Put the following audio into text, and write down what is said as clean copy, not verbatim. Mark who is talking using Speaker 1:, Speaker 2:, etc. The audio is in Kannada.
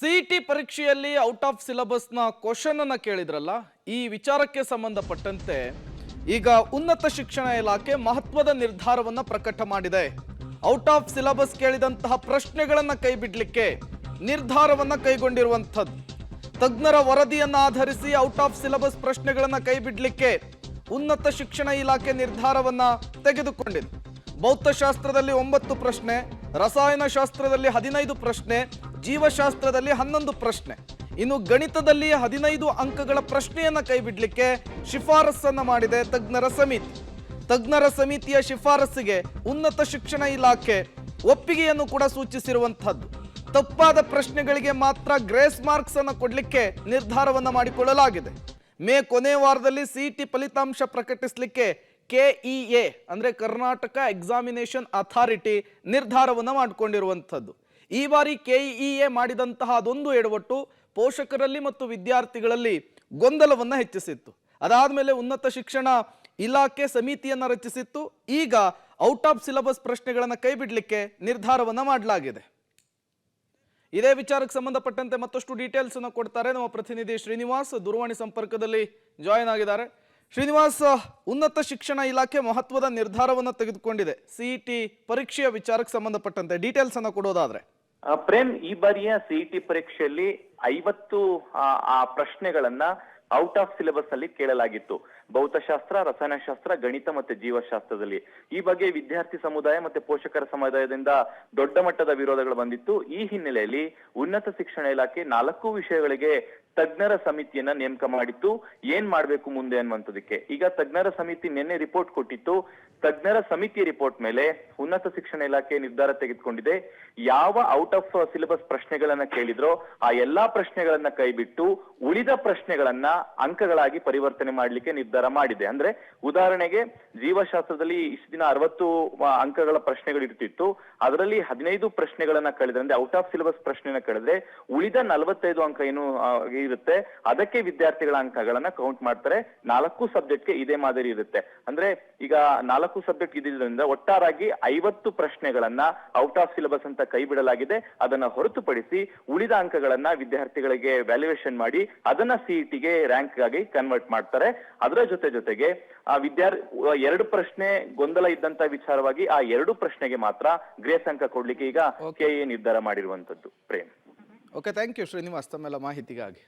Speaker 1: ಸಿಇಟಿ ಪರೀಕ್ಷೆಯಲ್ಲಿ ಔಟ್ ಆಫ್ ಸಿಲೆಬಸ್ನ ಕ್ವಶನ್ ಅನ್ನ ಕೇಳಿದ್ರಲ್ಲ, ಈ ವಿಚಾರಕ್ಕೆ ಸಂಬಂಧಪಟ್ಟಂತೆ ಈಗ ಉನ್ನತ ಶಿಕ್ಷಣ ಇಲಾಖೆ ಮಹತ್ವದ ನಿರ್ಧಾರವನ್ನ ಪ್ರಕಟ ಮಾಡಿದೆ. ಔಟ್ ಆಫ್ ಸಿಲೆಬಸ್ ಕೇಳಿದಂತಹ ಪ್ರಶ್ನೆಗಳನ್ನ ಕೈಬಿಡ್ಲಿಕ್ಕೆ ನಿರ್ಧಾರವನ್ನ ಕೈಗೊಂಡಿರುವಂಥದ್ದು. ತಜ್ಞರ ವರದಿಯನ್ನ ಆಧರಿಸಿ ಔಟ್ ಆಫ್ ಸಿಲೆಬಸ್ ಪ್ರಶ್ನೆಗಳನ್ನ ಕೈಬಿಡ್ಲಿಕ್ಕೆ ಉನ್ನತ ಶಿಕ್ಷಣ ಇಲಾಖೆ ನಿರ್ಧಾರವನ್ನ ತೆಗೆದುಕೊಂಡಿದೆ. ಭೌತಶಾಸ್ತ್ರದಲ್ಲಿ 9 ಪ್ರಶ್ನೆ, ರಸಾಯನಶಾಸ್ತ್ರದಲ್ಲಿ 15 ಪ್ರಶ್ನೆ, ಜೀವಶಾಸ್ತ್ರದಲ್ಲಿ 11 ಪ್ರಶ್ನೆ, ಇನ್ನು ಗಣಿತದಲ್ಲಿ 15 ಅಂಕಗಳ ಪ್ರಶ್ನೆಯನ್ನ ಕೈಬಿಡ್ಲಿಕ್ಕೆ ಶಿಫಾರಸನ್ನ ಮಾಡಿದೆ ತಜ್ಞರ ಸಮಿತಿ. ತಜ್ಞರ ಸಮಿತಿಯ ಶಿಫಾರಸ್ಸಿಗೆ ಉನ್ನತ ಶಿಕ್ಷಣ ಇಲಾಖೆ ಒಪ್ಪಿಗೆಯನ್ನು ಕೂಡ ಸೂಚಿಸಿರುವಂತಹದ್ದು. ತಪ್ಪಾದ ಪ್ರಶ್ನೆಗಳಿಗೆ ಮಾತ್ರ ಗ್ರೇಸ್ ಮಾರ್ಕ್ಸ್ ಅನ್ನು ಕೊಡಲಿಕ್ಕೆ ನಿರ್ಧಾರವನ್ನ ಮಾಡಿಕೊಳ್ಳಲಾಗಿದೆ. ಮೇ ಕೊನೆ ವಾರದಲ್ಲಿ ಸಿಇಟಿ ಫಲಿತಾಂಶ ಪ್ರಕಟಿಸಲಿಕ್ಕೆ ಕೆಇಎ ಅಂದ್ರೆ ಕರ್ನಾಟಕ ಎಕ್ಸಾಮಿನೇಷನ್ ಅಥಾರಿಟಿ ನಿರ್ಧಾರವನ್ನ ಮಾಡಿಕೊಂಡಿರುವಂಥದ್ದು. ಈ ಬಾರಿ ಕೆಇಎ ಮಾಡಿದಂತಹ ಅದೊಂದು ಎಡವಟ್ಟು ಪೋಷಕರಲ್ಲಿ ಮತ್ತು ವಿದ್ಯಾರ್ಥಿಗಳಲ್ಲಿ ಗೊಂದಲವನ್ನ ಹೆಚ್ಚಿಸಿತ್ತು. ಅದಾದ್ಮೇಲೆ ಉನ್ನತ ಶಿಕ್ಷಣ ಇಲಾಖೆ ಸಮಿತಿಯನ್ನ ರಚಿಸಿತ್ತು. ಈಗ ಔಟ್ ಆಫ್ ಸಿಲೆಬಸ್ ಪ್ರಶ್ನೆಗಳನ್ನ ಕೈಬಿಡ್ಲಿಕ್ಕೆ ನಿರ್ಧಾರವನ್ನ ಮಾಡಲಾಗಿದೆ. ಇದೇ ವಿಚಾರಕ್ಕೆ ಸಂಬಂಧಪಟ್ಟಂತೆ ಮತ್ತಷ್ಟು ಡೀಟೇಲ್ಸ್ ಅನ್ನು ಕೊಡ್ತಾರೆ ನಮ್ಮ ಪ್ರತಿನಿಧಿ ಶ್ರೀನಿವಾಸ್, ದೂರವಾಣಿ ಸಂಪರ್ಕದಲ್ಲಿ ಜಾಯಿನ್ ಆಗಿದ್ದಾರೆ. ಶ್ರೀನಿವಾಸ್, ಉನ್ನತ ಶಿಕ್ಷಣ ಇಲಾಖೆ ಮಹತ್ವದ ನಿರ್ಧಾರವನ್ನು ತೆಗೆದುಕೊಂಡಿದೆ ಸಿಇಟಿ ಪರೀಕ್ಷೆಯ ವಿಚಾರಕ್ಕೆ ಸಂಬಂಧಪಟ್ಟಂತೆ ಡೀಟೇಲ್ಸ್ ಅನ್ನು ಕೊಡೋದಾದ್ರೆ.
Speaker 2: ಪ್ರೇಮ್, ಈ ಬಾರಿಯ ಸಿಇಟಿ ಪರೀಕ್ಷೆಯಲ್ಲಿ 50 ಪ್ರಶ್ನೆಗಳನ್ನ ಔಟ್ ಆಫ್ ಸಿಲೆಬಸ್ ಅಲ್ಲಿ ಕೇಳಲಾಗಿತ್ತು. ಭೌತಶಾಸ್ತ್ರ, ರಸಾಯನಶಾಸ್ತ್ರ, ಗಣಿತ ಮತ್ತೆ ಜೀವಶಾಸ್ತ್ರದಲ್ಲಿ. ಈ ಬಗ್ಗೆ ವಿದ್ಯಾರ್ಥಿ ಸಮುದಾಯ ಮತ್ತೆ ಪೋಷಕರ ಸಮುದಾಯದಿಂದ ದೊಡ್ಡ ಮಟ್ಟದ ವಿರೋಧಗಳು ಬಂದಿತ್ತು. ಈ ಹಿನ್ನೆಲೆಯಲ್ಲಿ ಉನ್ನತ ಶಿಕ್ಷಣ ಇಲಾಖೆ 4 ವಿಷಯಗಳಿಗೆ ತಜ್ಞರ ಸಮಿತಿಯನ್ನ ನೇಮಕ ಮಾಡಿತ್ತು. ಏನ್ ಮಾಡ್ಬೇಕು ಮುಂದೆ ಅನ್ನುವಂಥದಕ್ಕೆ. ಈಗ ತಜ್ಞರ ಸಮಿತಿ ನಿನ್ನೆ ರಿಪೋರ್ಟ್ ಕೊಟ್ಟಿತ್ತು. ತಜ್ಞರ ಸಮಿತಿ ರಿಪೋರ್ಟ್ ಮೇಲೆ ಉನ್ನತ ಶಿಕ್ಷಣ ಇಲಾಖೆ ನಿರ್ಧಾರ ತೆಗೆದುಕೊಂಡಿದೆ. ಯಾವ ಔಟ್ ಆಫ್ ಸಿಲೆಬಸ್ ಪ್ರಶ್ನೆಗಳನ್ನ ಕೇಳಿದ್ರೋ ಆ ಎಲ್ಲಾ ಪ್ರಶ್ನೆಗಳನ್ನ ಕೈಬಿಟ್ಟು ಉಳಿದ ಪ್ರಶ್ನೆಗಳನ್ನ ಅಂಕಗಳಾಗಿ ಪರಿವರ್ತನೆ ಮಾಡ್ಲಿಕ್ಕೆ ನಿರ್ಧಾರ ಮಾಡಿದೆ. ಅಂದ್ರೆ ಉದಾಹರಣೆಗೆ ಜೀವಶಾಸ್ತ್ರದಲ್ಲಿ ಇಷ್ಟು ದಿನ 60 ಅಂಕಗಳ ಪ್ರಶ್ನೆಗಳು ಇರ್ತಿತ್ತು. ಅದರಲ್ಲಿ 15 ಪ್ರಶ್ನೆಗಳನ್ನ ಕಳೆದ್ರೆ, ಅಂದ್ರೆ ಔಟ್ ಆಫ್ ಸಿಲೆಬಸ್ ಪ್ರಶ್ನೆನ ಕಳೆದ್ರೆ ಉಳಿದ 45 ಅಂಕ ಏನು ಇರುತ್ತೆ ಅದಕ್ಕೆ ವಿದ್ಯಾರ್ಥಿಗಳ ಅಂಕಗಳನ್ನ ಕೌಂಟ್ ಮಾಡ್ತಾರೆ. 4 ಸಬ್ಜೆಕ್ಟ್ಗೆ ಇದೇ ಮಾದರಿ ಇರುತ್ತೆ. ಅಂದ್ರೆ ಈಗ 4 ಸಬ್ಜೆಕ್ಟ್ ಇದ್ದಿದ್ದರಿಂದ ಒಟ್ಟಾರಾಗಿ 50 ಪ್ರಶ್ನೆಗಳನ್ನ ಔಟ್ ಆಫ್ ಸಿಲೆಬಸ್ ಅಂತ ಕೈ ಬಿಡಲಾಗಿದೆ. ಅದನ್ನ ಹೊರತುಪಡಿಸಿ ಉಳಿದ ಅಂಕಗಳನ್ನ ವಿದ್ಯಾರ್ಥಿಗಳಿಗೆ ವ್ಯಾಲ್ಯೂಯೇಷನ್ ಮಾಡಿ ಅದನ್ನ ಸಿಇಟಿಗೆ ರ್ಯಾಂಕ್ ಆಗಿ ಕನ್ವರ್ಟ್ ಮಾಡ್ತಾರೆ. ಅದರ ಜೊತೆಗೆ ಆ 2 ಪ್ರಶ್ನೆ ಗೊಂದಲ ಇದ್ದಂತ ವಿಚಾರವಾಗಿ ಆ 2 ಪ್ರಶ್ನೆಗೆ ಮಾತ್ರ ಗ್ರೇಸ್ ಅಂಕ ಕೊಡ್ಲಿಕ್ಕೆ ಈಗ ಕೆಎ ನಿರ್ಧಾರ ಮಾಡಿರುವಂತದ್ದು. Prem,
Speaker 1: okay, thank you Srinivas ತಮ್ಮೆಲ್ಲ ಮಾಹಿತಿಗಾಗಿ.